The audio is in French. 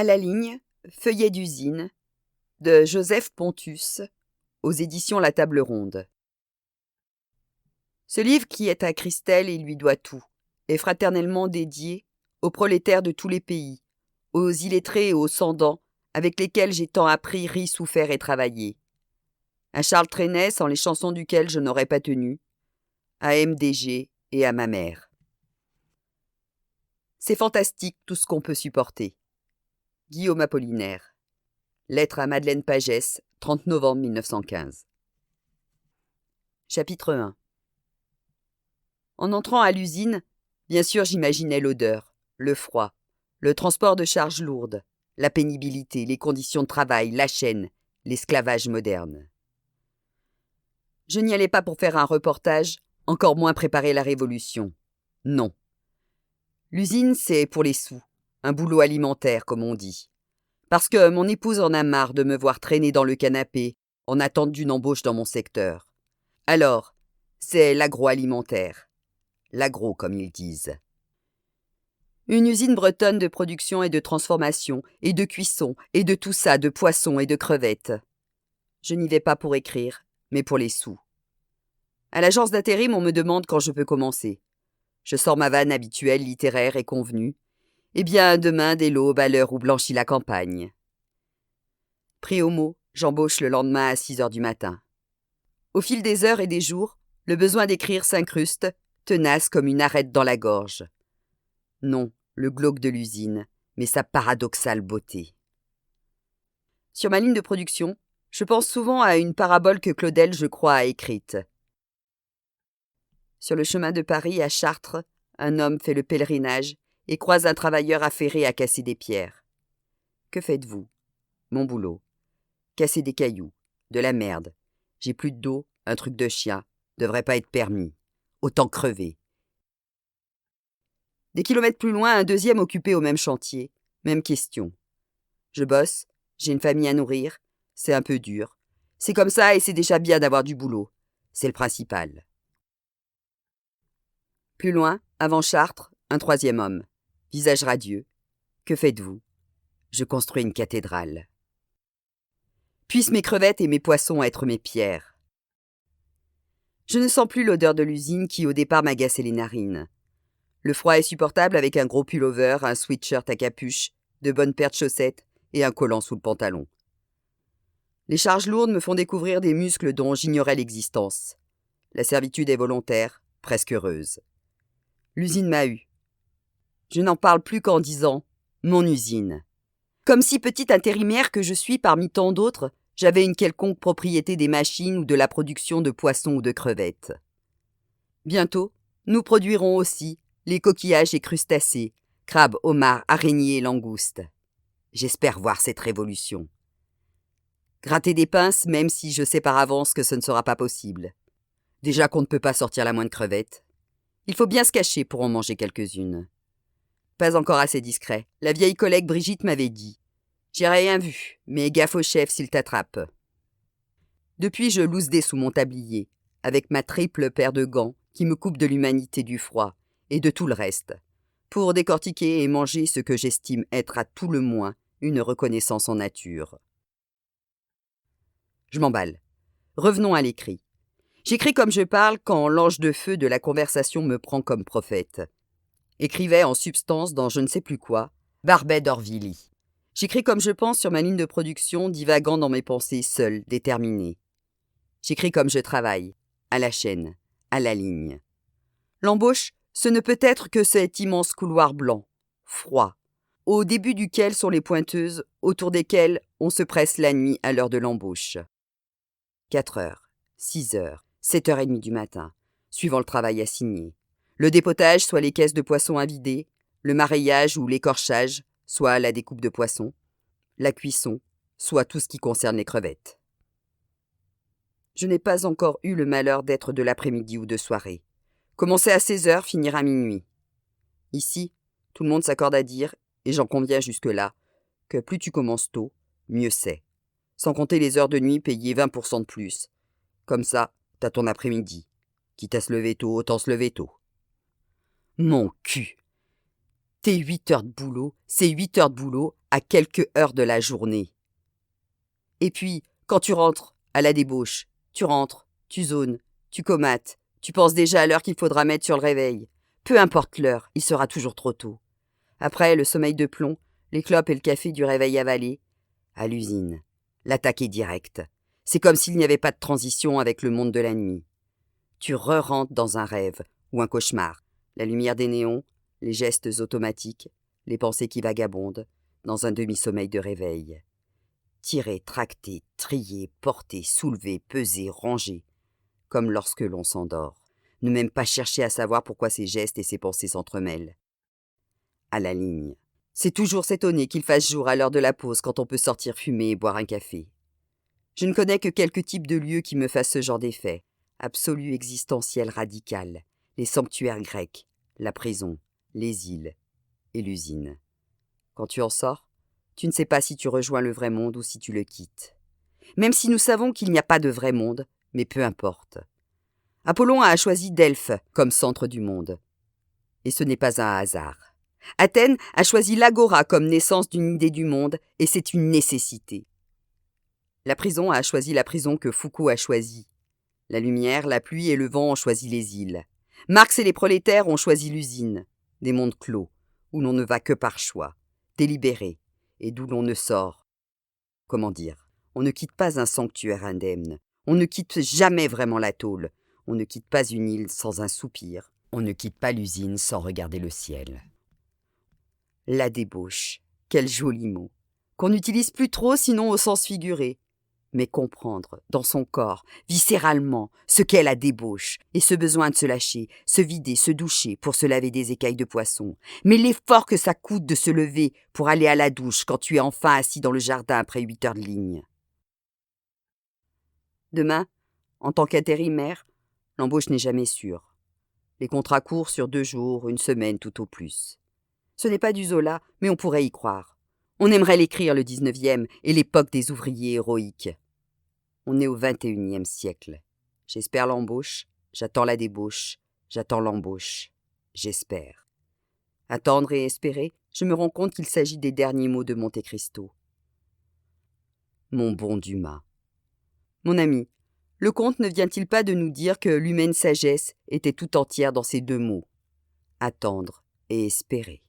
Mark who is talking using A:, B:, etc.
A: À la ligne, feuillet d'usine, de Joseph Pontus, aux éditions La Table Ronde. Ce livre qui est à Christelle et lui doit tout, est fraternellement dédié aux prolétaires de tous les pays, aux illettrés et aux sans-dents, avec lesquels j'ai tant appris, ri, souffert et travaillé. À Charles Trenet, sans les chansons duquel je n'aurais pas tenu, à MDG et à ma mère. C'est fantastique tout ce qu'on peut supporter. Guillaume Apollinaire. Lettre à Madeleine Pagès, 30 novembre 1915. Chapitre 1. En entrant à l'usine, bien sûr j'imaginais l'odeur, le froid, le transport de charges lourdes, la pénibilité, les conditions de travail, la chaîne, l'esclavage moderne. Je n'y allais pas pour faire un reportage, encore moins préparer la révolution. Non. L'usine, c'est pour les sous, un boulot alimentaire, comme on dit. Parce que mon épouse en a marre de me voir traîner dans le canapé en attente d'une embauche dans mon secteur. Alors, c'est l'agroalimentaire. L'agro, comme ils disent. Une usine bretonne de production et de transformation, et de cuisson, et de tout ça, de poissons et de crevettes. Je n'y vais pas pour écrire, mais pour les sous. À l'agence d'intérim, on me demande quand je peux commencer. Je sors ma vanne habituelle, littéraire et convenue. Eh bien, demain, dès l'aube, à l'heure où blanchit la campagne. Pris au mot, j'embauche le lendemain à 6 heures du matin. Au fil des heures et des jours, le besoin d'écrire s'incruste, tenace comme une arête dans la gorge. Non, le glauque de l'usine, mais sa paradoxale beauté. Sur ma ligne de production, je pense souvent à une parabole que Claudel, je crois, a écrite. Sur le chemin de Paris à Chartres, un homme fait le pèlerinage et croise un travailleur affairé à casser des pierres. Que faites-vous ? Mon boulot. Casser des cailloux, de la merde. J'ai plus d'eau, un truc de chien, devrait pas être permis. Autant crever. Des kilomètres plus loin, un deuxième occupé au même chantier. Même question. Je bosse, j'ai une famille à nourrir, c'est un peu dur. C'est comme ça et c'est déjà bien d'avoir du boulot. C'est le principal. Plus loin, avant Chartres, un troisième homme. Visage radieux. Que faites-vous ? Je construis une cathédrale. Puissent mes crevettes et mes poissons être mes pierres. Je ne sens plus l'odeur de l'usine qui au départ m'agaçait les narines. Le froid est supportable avec un gros pullover, un sweatshirt à capuche, de bonnes paires de chaussettes et un collant sous le pantalon. Les charges lourdes me font découvrir des muscles dont j'ignorais l'existence. La servitude est volontaire, presque heureuse. L'usine m'a eu. Je n'en parle plus qu'en disant « mon usine ». Comme si petite intérimaire que je suis parmi tant d'autres, j'avais une quelconque propriété des machines ou de la production de poissons ou de crevettes. Bientôt, nous produirons aussi les coquillages et crustacés, crabes, homards, araignées et langoustes. J'espère voir cette révolution. Gratter des pinces, même si je sais par avance que ce ne sera pas possible. Déjà qu'on ne peut pas sortir la moindre crevette. Il faut bien se cacher pour en manger quelques-unes. Pas encore assez discret. La vieille collègue Brigitte m'avait dit « J'ai rien vu, mais gaffe au chef s'il t'attrape. » Depuis, je lousdais sous mon tablier, avec ma triple paire de gants qui me coupe de l'humanité du froid et de tout le reste, pour décortiquer et manger ce que j'estime être à tout le moins une reconnaissance en nature. Je m'emballe. Revenons à l'écrit. J'écris comme je parle quand l'ange de feu de la conversation me prend comme prophète. Écrivait en substance dans je ne sais plus quoi, Barbet d'Orvilly. J'écris comme je pense sur ma ligne de production, divagant dans mes pensées seul, déterminé. J'écris comme je travaille, à la chaîne, à la ligne. L'embauche, ce ne peut être que cet immense couloir blanc, froid, au début duquel sont les pointeuses, autour desquelles on se presse la nuit à l'heure de l'embauche. 4 heures, 6 heures, 7h30 du matin, suivant le travail assigné. Le dépotage, soit les caisses de poissons à vider, le mareyage ou l'écorchage, soit la découpe de poissons, la cuisson, soit tout ce qui concerne les crevettes. Je n'ai pas encore eu le malheur d'être de l'après-midi ou de soirée. Commencer à 16h, finir à minuit. Ici, tout le monde s'accorde à dire, et j'en conviens jusque-là, que plus tu commences tôt, mieux c'est. Sans compter les heures de nuit payées 20% de plus. Comme ça, t'as ton après-midi. Quitte à se lever tôt, autant se lever tôt. Mon cul! Tes 8 heures de boulot, c'est 8 heures de boulot à quelques heures de la journée. Et puis, quand tu rentres à la débauche, tu rentres, tu zones, tu comates, tu penses déjà à l'heure qu'il faudra mettre sur le réveil. Peu importe l'heure, il sera toujours trop tôt. Après, le sommeil de plomb, les clopes et le café du réveil avalé. À l'usine, l'attaque est directe. C'est comme s'il n'y avait pas de transition avec le monde de la nuit. Tu re-rentres dans un rêve ou un cauchemar. La lumière des néons, les gestes automatiques, les pensées qui vagabondent, dans un demi-sommeil de réveil. Tirer, tracter, trier, porter, soulever, peser, ranger. Comme lorsque l'on s'endort. Ne même pas chercher à savoir pourquoi ces gestes et ces pensées s'entremêlent. À la ligne. C'est toujours s'étonner qu'il fasse jour à l'heure de la pause quand on peut sortir fumer et boire un café. Je ne connais que quelques types de lieux qui me fassent ce genre d'effet. Absolu existentiel radical. Les sanctuaires grecs, la prison, les îles et l'usine. Quand tu en sors, tu ne sais pas si tu rejoins le vrai monde ou si tu le quittes. Même si nous savons qu'il n'y a pas de vrai monde, mais peu importe. Apollon a choisi Delphes comme centre du monde. Et ce n'est pas un hasard. Athènes a choisi l'agora comme naissance d'une idée du monde, et c'est une nécessité. La prison a choisi la prison que Foucault a choisie. La lumière, la pluie et le vent ont choisi les îles. Marx et les prolétaires ont choisi l'usine, des mondes clos, où l'on ne va que par choix, délibéré, et d'où l'on ne sort. Comment dire ? On ne quitte pas un sanctuaire indemne. On ne quitte jamais vraiment la tôle. On ne quitte pas une île sans un soupir. On ne quitte pas l'usine sans regarder le ciel. La débauche, quel joli mot, qu'on n'utilise plus trop sinon au sens figuré. Mais comprendre, dans son corps, viscéralement, ce qu'est la débauche, et ce besoin de se lâcher, se vider, se doucher pour se laver des écailles de poisson. Mais l'effort que ça coûte de se lever pour aller à la douche quand tu es enfin assis dans le jardin après 8 heures de ligne. Demain, en tant qu'intérimaire, l'embauche n'est jamais sûre. Les contrats courent sur 2 jours, 1 semaine tout au plus. Ce n'est pas du Zola, mais on pourrait y croire. On aimerait l'écrire le 19e et l'époque des ouvriers héroïques. On est au 21e siècle. J'espère l'embauche, j'attends la débauche, j'attends l'embauche, j'espère. Attendre et espérer, je me rends compte qu'il s'agit des derniers mots de Monte Cristo. Mon bon Dumas. Mon ami, le conte ne vient-il pas de nous dire que l'humaine sagesse était tout entière dans ces 2 mots, attendre et espérer.